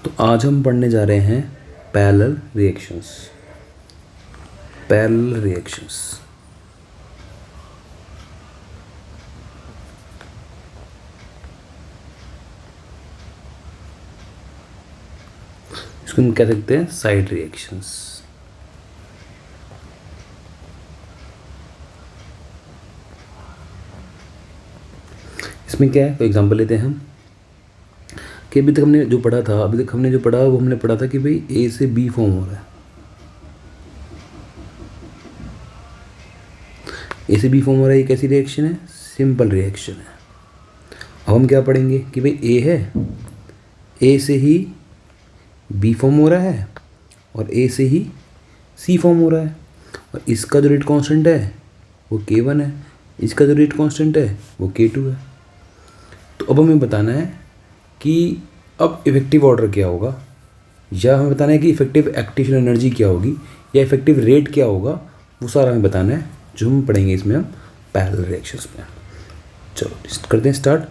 तो आज हम पढ़ने जा रहे हैं पैरेलल रिएक्शंस। पैरेलल रिएक्शंस इसको हम कह सकते हैं साइड रिएक्शंस। इसमें क्या है, कोई एग्जांपल लेते हैं हम कि अभी तक हमने जो पढ़ा वो हमने पढ़ा था कि भाई ए से बी फॉर्म हो रहा है। ए से बी फॉर्म हो रहा है, ये कैसी रिएक्शन है? सिंपल रिएक्शन है। अब हम क्या पढ़ेंगे कि भाई ए है, ए से ही बी फॉर्म हो रहा है और ए से ही सी फॉर्म हो रहा है, और इसका जो रेट कांस्टेंट है वो K1 है, इसका जो रेट कांस्टेंट है वो K2 है। तो अब हमें बताना है कि अब इफेक्टिव ऑर्डर क्या होगा, या हमें बताना है कि इफेक्टिव एक्टिवेशन एनर्जी क्या होगी, या इफेक्टिव रेट क्या होगा। वो सारा हमें बताना है, जो हम पढ़ेंगे इसमें हम पैरेलल रिएक्शंस में। चलो करते हैं स्टार्ट।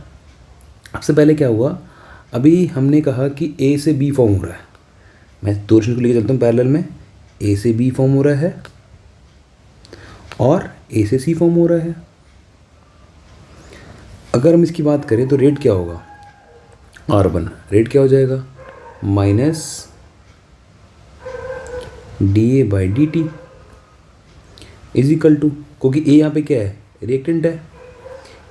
सबसे पहले क्या हुआ, अभी हमने कहा कि ए से बी फॉर्म हो रहा है। मैं दो रिएक्शन को लेकर चलता हूँ पैरेलल में। ए से बी फॉर्म हो रहा है और ए से सी फॉर्म हो रहा है। अगर हम इसकी बात करें तो रेट क्या होगा, R1 रेट क्या हो जाएगा, minus dA/dt is equal to, क्योंकि ए यहाँ पे क्या है, रिएक्टेंट है।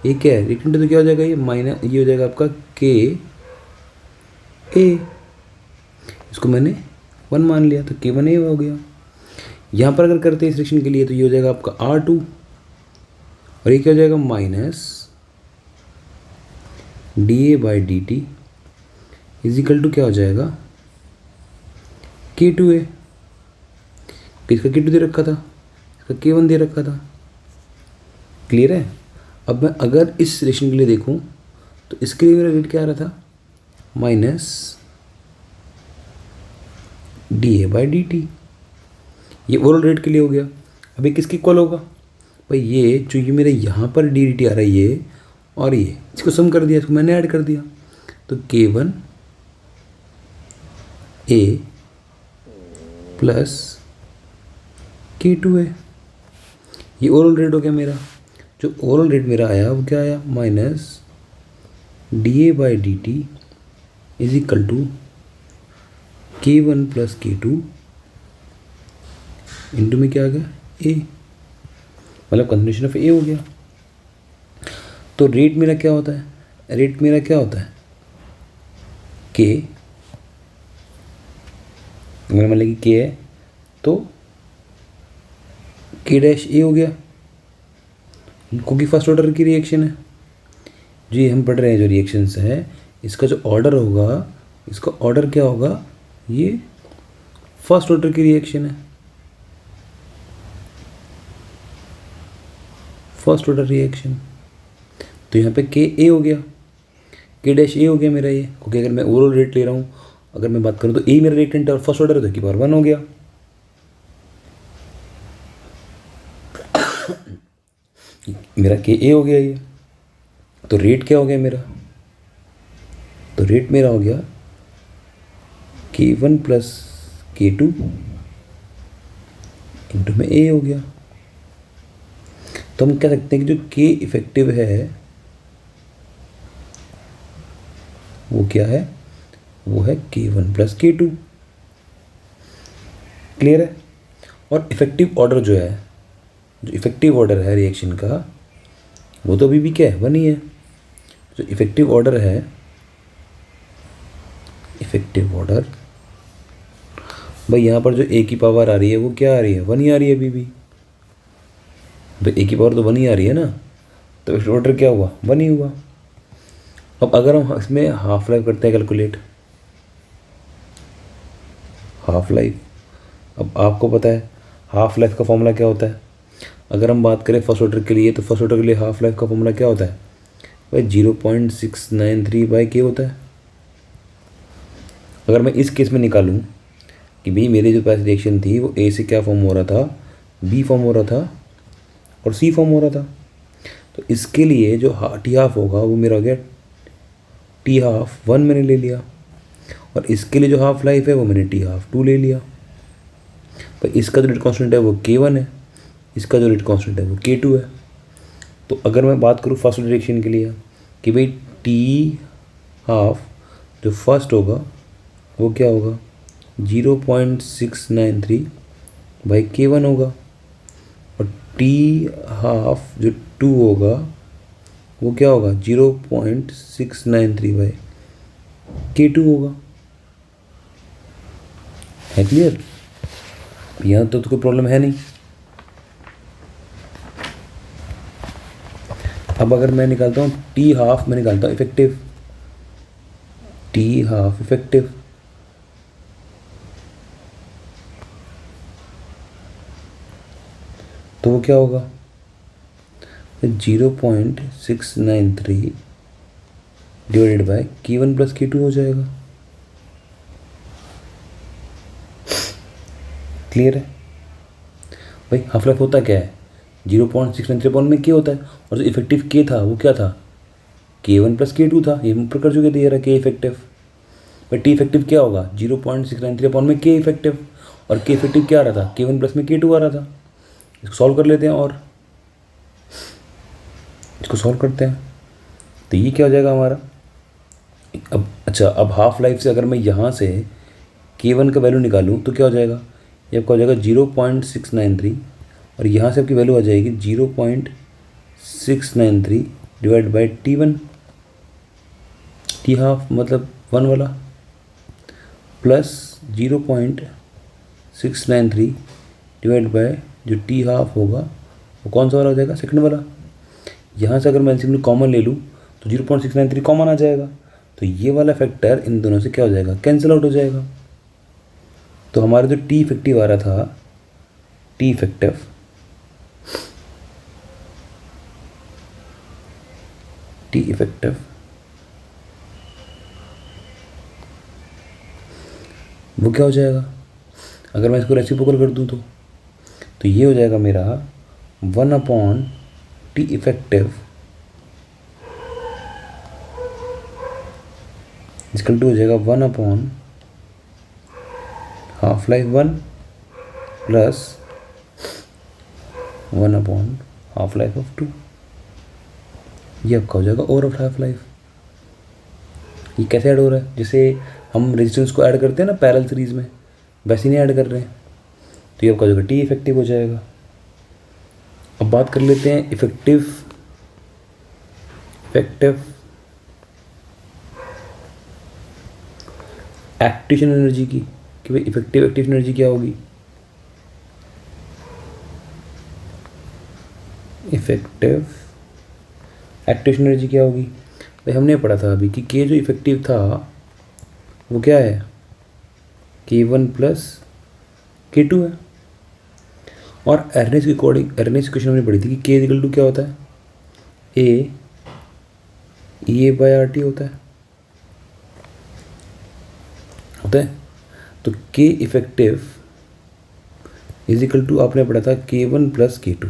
ये क्या है, रिएक्टेंट है, तो क्या हो जाएगा, ये माइनस, ये हो जाएगा आपका K A। इसको मैंने 1 मान लिया तो K1 A हो गया। यहाँ पर अगर करते हैं इस रिएक्शन के लिए तो ये हो जाएगा आपका R2, और ये क्या हो जाएगा, minus dA/dt is equal to क्या हो जाएगा, K2A। इसका K2 दे रखा था, इसका K1 दे रखा था। क्लियर है। अब मैं अगर इस रिलेशन के लिए देखूं तो इसके लिए मेरा रेट क्या आ रहा था, माइनस dA/dt। ये ओवरऑल रेट के लिए हो गया। अभी किसकी इक्वल होगा भाई, ये जो ये मेरे यहाँ पर dt आ रहा है ये, और ये इसको सम कर दिया, इसको मैंने ऐड कर दिया, तो K1 A प्लस K2A। ये ओवरऑल रेट हो गया मेरा। जो ओवरऑल रेट मेरा आया वो क्या आया, minus dA/dt is equal to K1 plus K2 into में क्या आ गया, A, मतलब कंजर्वेशन ऑफ A हो गया। तो रेट मेरा क्या होता है, रेट मेरा क्या होता है, K, अगर मान लें कि K है तो K' A हो गया, क्योंकि फर्स्ट ऑर्डर की रिएक्शन है। जो ये हम पढ़ रहे हैं जो रिएक्शंस है, इसका जो ऑर्डर होगा, इसका ऑर्डर क्या होगा, ये फर्स्ट ऑर्डर की रिएक्शन है, फर्स्ट ऑर्डर रिएक्शन। तो यहाँ पे K A हो गया, K' A हो गया मेरा ये, क्योंकि अगर मैं ओवरऑल रेट ले रहा हूँ, अगर मैं बात करूँ तो A मेरा रिएक्टेंट है और फर्स्ट ऑर्डर है तो K⁻1 हो गया। मेरा K A हो गया ये। तो रेट क्या हो गया मेरा, तो रेट मेरा हो गया K1 प्लस K2 इंटू में A हो गया। तो हम कह सकते हैं कि जो K इफेक्टिव है वो क्या है, वो है K1 प्लस K2। क्लियर है। और इफेक्टिव ऑर्डर जो है, जो इफेक्टिव ऑर्डर है रिएक्शन का, वो तो अभी भी क्या है, 1 ही है। जो इफेक्टिव ऑर्डर है, इफेक्टिव ऑर्डर भाई यहाँ पर जो A की पावर आ रही है वो क्या आ रही है, 1 ही आ रही है अभी भी। भाई A की पावर तो 1 ही आ रही है ना, तो इफेक्टिव ऑर्डर क्या हुआ, 1 ही हुआ। अब अगर हम इसमें हाफ लाइफ करते हैं कैलकुलेट, हाफ लाइफ, अब आपको पता है हाफ लाइफ का फॉर्मूला क्या होता है। अगर हम बात करें फर्स्ट ऑर्डर के लिए, तो फर्स्ट ऑर्डर के लिए हाफ लाइफ का फॉर्मूला क्या होता है भाई, 0.693/K होता है। अगर मैं इस केस में निकालूं कि भाई मेरी जो पास रिएक्शन थी वो A से क्या फॉर्म हो रहा था, B फॉर्म हो रहा था और C फॉर्म हो रहा था, तो इसके लिए जो T हाफ होगा वो मेरा हो गया T हाफ 1 मैंने ले लिया। और इसके लिए जो हाफ लाइफ है वो मैंने T12 ले लिया। पर इसका जो रेट कांस्टेंट है वो K1 है, इसका जो रेट कांस्टेंट है वो K2 है। तो अगर मैं बात करूँ फर्स्ट रिएक्शन के लिए कि भाई T12 जो फर्स्ट होगा वो क्या होगा 0.693 बाई K1 होगा, और T12 जो 2 होगा वो क्या होगा 0.693 बाई K2 होगा। है क्लियर? यहाँ तो कोई प्रॉब्लम है नहीं। अब अगर मैं निकालता हूँ T12, मैं निकालता हूँ इफेक्टिव, T12 इफेक्टिव, तो वो क्या होगा 0.693 divided by K1 plus K2 हो जाएगा। क्लियर है भाई? हाफ लाइफ होता क्या है 0.693 अपॉन में K होता है, और जो इफेक्टिव K था वो क्या था K1 प्लस K2 था। ये ऊपर कर चुके थे यार K इफेक्टिव। भाई T इफेक्टिव क्या होगा 0.693 अपॉन में K इफेक्टिव, और K इफेक्टिव क्या आ रहा था K1 प्लस में K2 आ रहा था। इसको सॉल्व कर लेते हैं और इसको सॉल्व करते हैं, तो ये क्या हो जाएगा हमारा। अब अच्छा, अब हाफ लाइफ से अगर मैं यहाँ से K1 का वैल्यू निकालूँ तो क्या हो जाएगा, ये आपका हो जाएगा 0.693, और यहाँ से आपकी वैल्यू आ जाएगी 0.693 डिवाइड बाई T1, T12 मतलब 1 वाला, प्लस 0.693 डिवाइड बाय जो T12 होगा वो कौन सा वाला हो जाएगा सेकंड वाला। यहाँ से अगर मैं एलसीएम कॉमन ले लूँ तो 0.693 कॉमन आ जाएगा, तो ये वाला फैक्टर इन दोनों से क्या हो जाएगा कैंसिल आउट हो जाएगा। तो हमारा जो T इफेक्टिव आ रहा था, T इफेक्टिव वो क्या हो जाएगा, अगर मैं इसको रेसिप्रोकल कर दूँ तो ये हो जाएगा मेरा 1/T इफेक्टिव इक्वल टू हो जाएगा 1/हाफ लाइफ 1 प्लस 1/हाफ लाइफ ऑफ 2। ये आपका हो जाएगा ओवर ऑफ हाफ लाइफ। ये कैसे ऐड हो रहा है, जैसे हम रेजिस्टेंस को ऐड करते हैं ना पैरेलल सीरीज में, वैसे नहीं ऐड कर रहे हैं। तो ये आपका जो T इफेक्टिव हो जाएगा। अब बात कर लेते हैं इफेक्टिव एक्टिवेशन एनर्जी की, कि भाई इफेक्टिव एक्टिवेशन एनर्जी क्या होगी। इफेक्टिव एक्टिवेशन एनर्जी क्या होगी भाई, हमने पढ़ा था अभी कि K जो इफेक्टिव था वो क्या है K1 प्लस K2 है, और एर्नेस्ट के अकॉर्डिंग एर्नेस्ट क्वेश्चन हमने पढ़ी थी कि K इक्वल टू क्या होता है A EA/RT होता है। तो K effective is equal to आपने पढ़ा था K1 प्लस K2।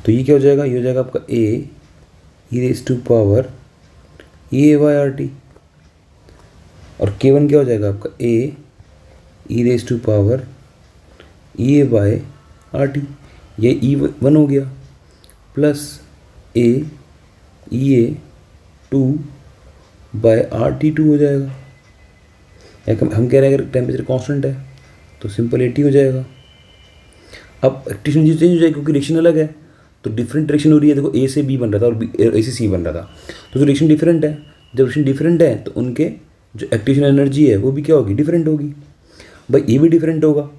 तो ये क्या हो जाएगा, ये हो जाएगा आपका A e⁻⁴ EA/RT, और K1 क्या हो जाएगा आपका A e⁻⁴ EA/RT, ये E1 हो गया, प्लस A EA/2/RT2 हो जाएगा। हम कह रहे हैं अगर टेम्परेचर कांस्टेंट है तो सिंपल AT हो जाएगा। अब एक्टिवेशन चेंज हो जाएगी क्योंकि रिएक्शन अलग है, तो डिफरेंट डायरेक्शन हो रही है। देखो A से B बन रहा था और A से C बन रहा था, तो जो रिएक्शन डिफरेंट है, जब रिएक्शन डिफरेंट है तो उनके जो एक्टिवेशन एनर्जी है वो भी क्या होगी डिफरेंट होगी। भाई A भी डिफरेंट होगा,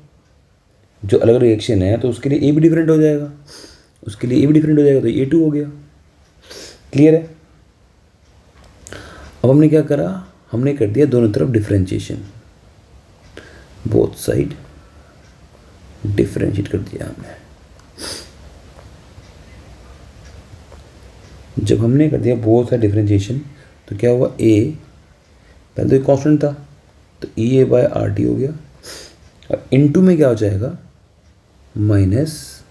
जो अलग अलग रिएक्शन है तो उसके लिए A भी डिफरेंट हो जाएगा, उसके लिए A भी डिफरेंट हो जाएगा, तो A2 हो गया। क्लियर है? अब हमने क्या करा, हमने कर दिया दोनों तरफ डिफरेंशिएशन, बोथ साइड डिफरेंशिएट कर दिया हमने। जब हमने कर दिया बोथ साइड डिफरेंशिएशन तो क्या हुआ, A पहले तो कांस्टेंट था तो EA/RT हो गया, और इनटू में क्या हो जाएगा माइनस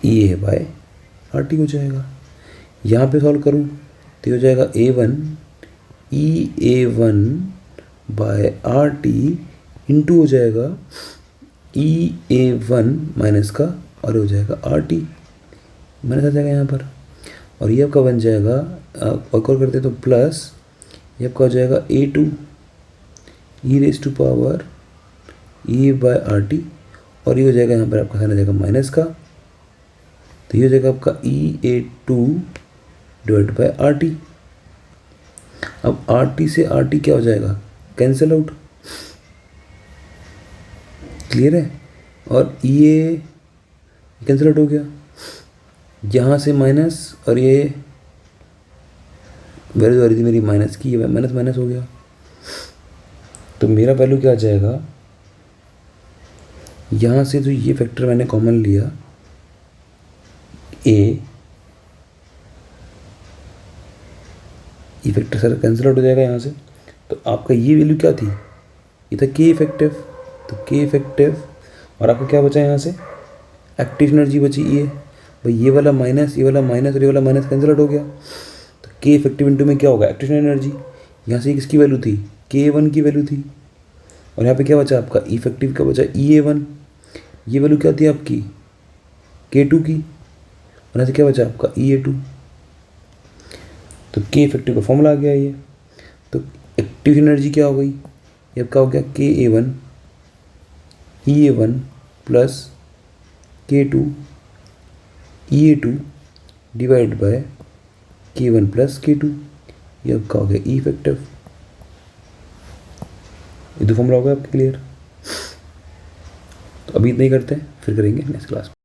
EA/RT हो जाएगा। यहाँ पे सॉल्व करूँ तो हो जाएगा A1 EA1/RT इंटू हो जाएगा EA1 माइनस का और हो जाएगा RT माइनस आ जाएगा यहाँ पर। और ये आपका बन जाएगा और करते तो प्लस ये आपका हो जाएगा A2 e⁻⁻ E/RT और ये हो जाएगा यहाँ पर आपका साइन आ जाएगा माइनस का, तो ये हो जाएगा आपका EA2/RT। अब RT से RT क्या हो जाएगा, कैंसिल आउट, क्लियर है। और ये कैंसिल आउट हो गया, यहाँ से माइनस और ये वैल्यू आ रही थी मेरी माइनस की, ये माइनस माइनस हो गया, तो मेरा वैल्यू क्या आ जाएगा, यहाँ से जो ये फैक्टर मैंने कॉमन लिया ये फैक्टर सर कैंसिल आउट हो जाएगा यहाँ से, तो आपका ये वैल्यू क्या थी, ये था के इफेक्टिव, तो के इफेक्टिव और आपका क्या बचा यहाँ से, एक्टिव एनर्जी बची ये भाई, ये वाला माइनस और ये वाला माइनस कैंसिल आउट हो गया, तो के इफेक्टिव इंटू में क्या होगा, एक्टिव एनर्जी। यहाँ से किसकी वैल्यू थी, K1 की वैल्यू थी, और यहाँ पे क्या बचा आपका इफेक्टिव का बचा EA1, ये वैल्यू क्या थी आपकी K2 की, और यहाँ से क्या बचा आपका EA2, तो के इफेक्टिव का फॉर्मूला आ गया ये। तो एक्टिव एनर्जी क्या हो गई, ये आपका हो गया KA1 EA1 plus K2 EA2 divide by K1 plus K2, ये आपका हो गया ई इफेक्टिव। ये दो फॉर्मूला हो गया आपके क्लियर। तो अभी इतना ही करते हैं, फिर करेंगे नेक्स्ट क्लास में।